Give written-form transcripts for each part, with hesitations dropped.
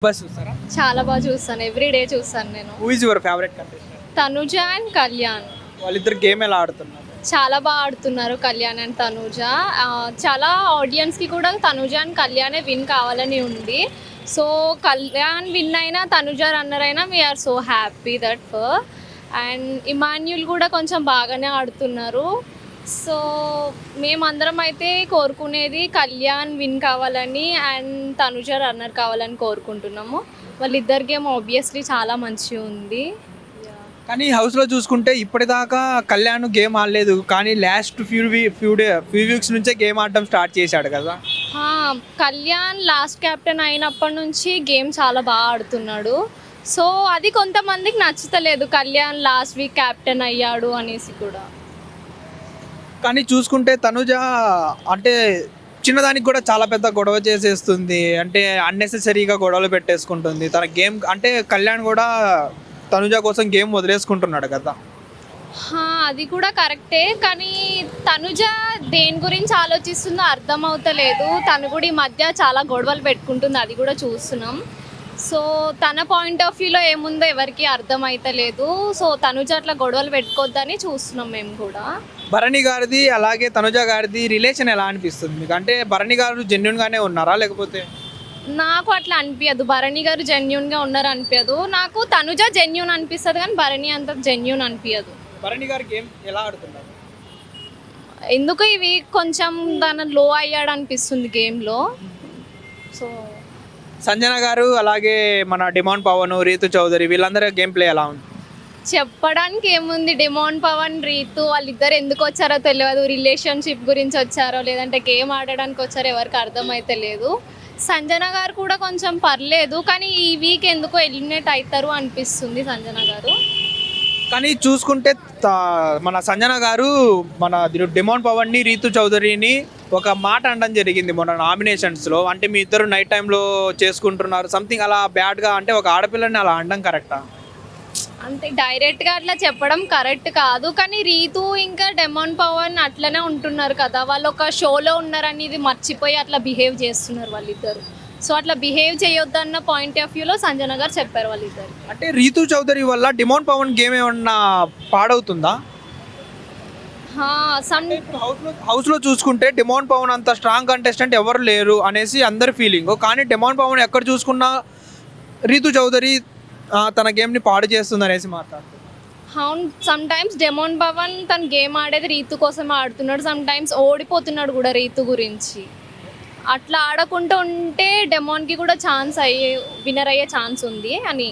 Bus చూస్తారా? చాలా బాగా చూస్తాను, ఎవ్రీడే చూస్తాను నేను. Who is your favourite contestant? Tanuja and Kalyan. వాళ్ళిద్దరు గేమ్ ఎలా ఆడుతున్నారు? చాలా బాగా ఆడుతున్నారు కళ్యాణ్ అండ్ తనుజ. చాలా ఆడియన్స్కి కూడా తనుజ అండ్ కళ్యాణే విన్ కావాలని ఉంది. సో కళ్యాణ్ విన్ అయినా తనుజ రన్నర్ అయినా we are so happy that for. And Emmanuel కూడా కొంచెం బాగానే ఆడుతున్నారు. సో మేమందరం అయితే కోరుకునేది కళ్యాణ్ విన్ కావాలని అండ్ తనుజ రన్నర్ కావాలని కోరుకుంటున్నాము. వాళ్ళిద్దరి గేమ్ ఆబ్వియస్లీ చాలా మంచిగా ఉంది. కానీ హౌస్లో చూసుకుంటే ఇప్పటిదాకా కళ్యాణ్ గేమ్ ఆడలేదు, కానీ లాస్ట్ ఫ్యూ వీక్స్ నుంచే గేమ్ ఆడడం స్టార్ట్ చేశాడు కదా. కళ్యాణ్ లాస్ట్ కెప్టెన్ అయినప్పటి నుంచి గేమ్ చాలా బాగా ఆడుతున్నాడు. సో అది కొంతమందికి నచ్చుతలేదు, కళ్యాణ్ లాస్ట్ వీక్ కెప్టెన్ అయ్యాడు అనేసి కూడా. కానీ చూసుకుంటే తనుజ అంటే చిన్నదానికి కూడా చాలా పెద్ద గొడవ చేసేస్తుంది, అంటే అన్నెసెసరీగా గొడవలు పెట్టేసుకుంటుంది తన గేమ్. అంటే కళ్యాణ్ కూడా తనుజ కోసం గేమ్ వదిలేసుకుంటున్నాడు కదా. అది కూడా కరెక్టే, కానీ తనుజ దేని గురించి ఆలోచిస్తుందో అర్థం అవుతలేదు. తను కూడా ఈ మధ్య చాలా గొడవలు పెట్టుకుంటుంది, అది కూడా చూస్తున్నాం. సో తన పాయింట్ ఆఫ్ వ్యూలో ఏముందో ఎవరికి అర్థం అవుతలేదు. సో తనుజ అట్లా గొడవలు పెట్టుకోవద్దని చూస్తున్నాం మేము కూడా. భరణి గారిది అలాగే తనుజ గారిది రిలేషన్ ఎలా అనిపిస్తుంది మీకు? అంటే భరణి గారు జెన్యున్గానే ఉన్నారా లేకపోతే? నాకు అట్లా అనిపించదు, భరణి గారు జెన్యున్గా ఉన్నారు అనిపించదు. నాకు తనుజ జెన్యున్ అనిపిస్తుంది, కానీ భరణి అంత జెన్యున్ అనిపించదు. భరణి గారు గేమ్ ఎలా ఆడుతున్నారు? ఎందుకు ఇవి కొంచెం దాని లో అయ్యాడు అనిపిస్తుంది గేమ్లో. సో సంజన గారు అలాగే మన డిమాండ్ పవన్, రీతు చౌదరి వీళ్ళందరూ గేమ్ ప్లే ఎలా ఉంది? చెప్పడానికి ఏముంది, డిమాండ్ పవన్ రీతు వాళ్ళిద్దరు ఎందుకు వచ్చారో తెలియదు. రిలేషన్షిప్ గురించి వచ్చారో లేదంటే గేమ్ ఆడడానికి వచ్చారో ఎవరికి అర్థమైతే లేదు. సంజన గారు కూడా కొంచెం పర్లేదు, కానీ ఈ వీక్ ఎందుకో ఎలిమినేట్ అవుతారు అనిపిస్తుంది సంజన గారు. కానీ చూసుకుంటే మన సంజన గారు మన డిమాండ్ పవన్ని, రీతు చౌదరిని ఒక మాట అనడం జరిగింది మొన్న నామినేషన్స్లో. అంటే మీ ఇద్దరు నైట్ టైంలో చేసుకుంటున్నారు సంథింగ్ అలా బ్యాడ్గా. అంటే ఒక ఆడపిల్లని అలా అనడం కరెక్టా? అంటే డైరెక్ట్గా అట్లా చెప్పడం కరెక్ట్ కాదు, కానీ రీతు ఇంకా డిమాండ్ పవన్ అట్లనే ఉంటున్నారు కదా. వాళ్ళు ఒక షోలో ఉన్నారని ఇది మర్చిపోయి అట్లా బిహేవ్ చేస్తున్నారు వాళ్ళిద్దరు. సో అట్లా బిహేవ్ చేయొద్దన్న పాయింట్ ఆఫ్ వ్యూలో సంజన గారు చెప్పారు వాళ్ళిద్దరు. అంటే రీతు చౌదరి వల్ల డిమాండ్ పవన్ గేమ్ ఏమన్నా పాడవుతుందా? హౌస్లో చూసుకుంటే డిమాండ్ పవన్ అంత స్ట్రాంగ్ కంటెస్టెంట్ ఎవరు లేరు అనేసి అందరి ఫీలింగ్. కానీ డిమాండ్ పవన్ ఎక్కడ చూసుకున్నా రీతు చౌదరి తన గేమ్ని పాడు చేస్తుంది అనేసి మాట్లాడుతుంది. అవును, సమ్ టైమ్స్ డిమాండ్ పవన్ తన గేమ్ ఆడేది రీతు కోసం ఆడుతున్నాడు, సమ్ టైమ్స్ ఓడిపోతున్నాడు కూడా రీతు గురించి. అట్లా ఆడకుండా ఉంటే డెమాన్కి కూడా ఛాన్స్ విన్నర్ అయ్యే ఛాన్స్ ఉంది అని.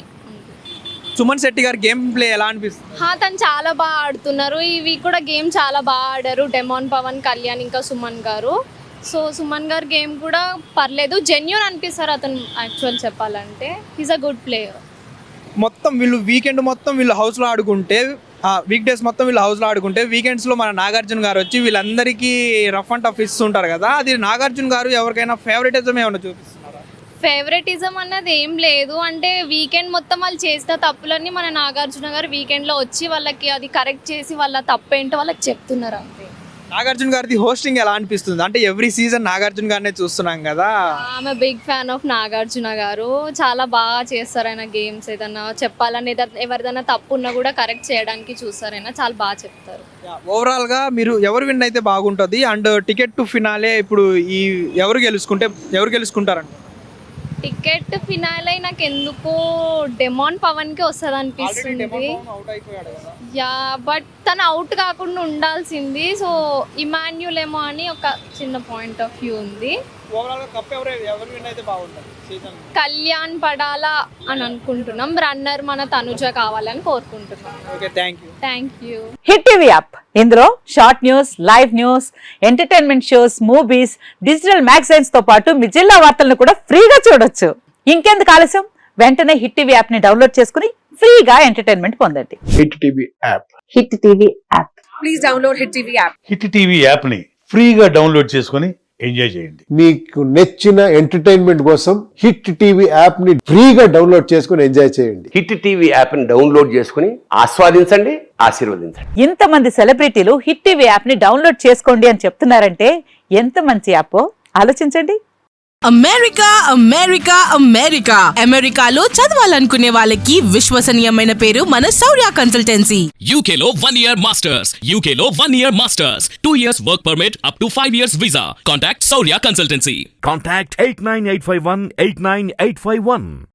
సుమన్ శెట్టి గారు గేమ్ ప్లే ఎలా అనిపిస్తుంది? తను చాలా బాగా ఆడుతున్నారు. ఈ వీక్ కూడా గేమ్ చాలా బాగా ఆడారు డిమాండ్ పవన్, కళ్యాణ్ ఇంకా సుమన్ గారు. సో సుమన్ గారు గేమ్ కూడా పర్లేదు, జెన్యూన్ అనిపిస్తారు అతను. యాక్చువల్ చెప్పాలంటే ఈజ్ అ గుడ్ ప్లేయర్. మొత్తం వీళ్ళు వీకెండ్ మొత్తం వీళ్ళు హౌస్లో ఆడుకుంటే, వీక్ డేస్ మొత్తం వీళ్ళు హౌస్లో ఆడుకుంటే, వీకెండ్స్లో మన నాగార్జున గారు వచ్చి వీళ్ళందరికీ రఫ్ అండ్ టఫ్ ఇస్తుంటారు కదా. అది నాగార్జున గారు ఎవరికైనా ఫేవరెటిజం ఏమైనా చూపిస్తున్నారా? ఫేవరెటిజం అన్నది ఏం లేదు. అంటే వీకెండ్ మొత్తం వాళ్ళు చేసిన తప్పులన్నీ మన నాగార్జున గారు వీకెండ్లో వచ్చి వాళ్ళకి అది కరెక్ట్ చేసి వాళ్ళ తప్పు ఏంటో వాళ్ళకి చెప్తున్నారు అంతే. నాగార్జున గారిది హోస్టింగ్ ఎలా అనిపిస్తుంది? అంటే ఎవ్రీ సీజన్ నాగార్జున గారినే చూస్తున్నాం కదా. ఆమె బిగ్ ఫ్యాన్ ఆఫ్ నాగార్జున గారు. చాలా బాగా చేస్తారు ఆయన గేమ్స్. ఏదన్నా చెప్పాలని ఎవరిదైనా తప్పు ఉన్నా కూడా కరెక్ట్ చేయడానికి చూస్తారు ఆయన, చాలా బాగా చెప్తారు. ఓవరాల్గా మీరు ఎవరు విన్ అయితే బాగుంటుంది? అండ్ టికెట్ టు ఫినాలే ఇప్పుడు ఎవరు గెలుచుకుంటారండి? టికెట్ ఫినాలే నాకు ఎందుకో డిమాండ్ పవన్కి వస్తుంది అనిపిస్తుంది. బట్ తను అవుట్ కాకుండా ఉండాల్సింది. సో ఇమాన్యుల్ ఏమో అని ఒక చిన్న పాయింట్ ఆఫ్ వ్యూ ఉంది. కళ్యాణ్ పడాలా అని అనుకుంటున్నాం. రన్నర్ మన తనుజ కావాలని కోరుకుంటున్నాం. Thank you. Hit TV app, ఇందులో short news, live news, entertainment shows, movies, digital magazines తో పాటు మీ జిల్లా వార్తలను కూడా ఫ్రీగా చూడొచ్చు. ఇంకెందుకు ఆలస్యం, వెంటనే హిట్ టీవీ యాప్ ని డౌన్లోడ్ చేసుకుని ఫ్రీగా ఎంటర్టైన్మెంట్ పొందండి. Hit TV app. Hit TV app. Please download hit TV app. Hit TV app ని ఫ్రీగా డౌన్లోడ్ చేసుకుని ఎంజాయ్ చేయండి. మీకు నచ్చిన ఎంటర్టైన్మెంట్ కోసం హిట్ టీవీ యాప్ ని ఫ్రీగా డౌన్లోడ్ చేసుకుని ఎంజాయ్ చేయండి. హిట్ టీవీ యాప్ ని డౌన్లోడ్ చేసుకుని ఆస్వాదించండి, ఆశీర్వదించండి. ఇంతమంది సెలబ్రిటీలు హిట్ టీవీ యాప్ ని డౌన్లోడ్ చేసుకోండి అని చెప్తున్నారంటే ఎంత మంచి యాప్ ఆలోచించండి. అమెరికా అమెరికా అమెరికా అమెరికాలో చదవాలనుకునే వాళ్ళకి విశ్వసనీయమైన పేరు మన శౌర్య కన్సల్టెన్సీ. UK లో 1 year masters. UK లో 1 year masters. 2 years work permit up to 5 years visa. Contact Saurya Consultancy. Contact 89851 89851.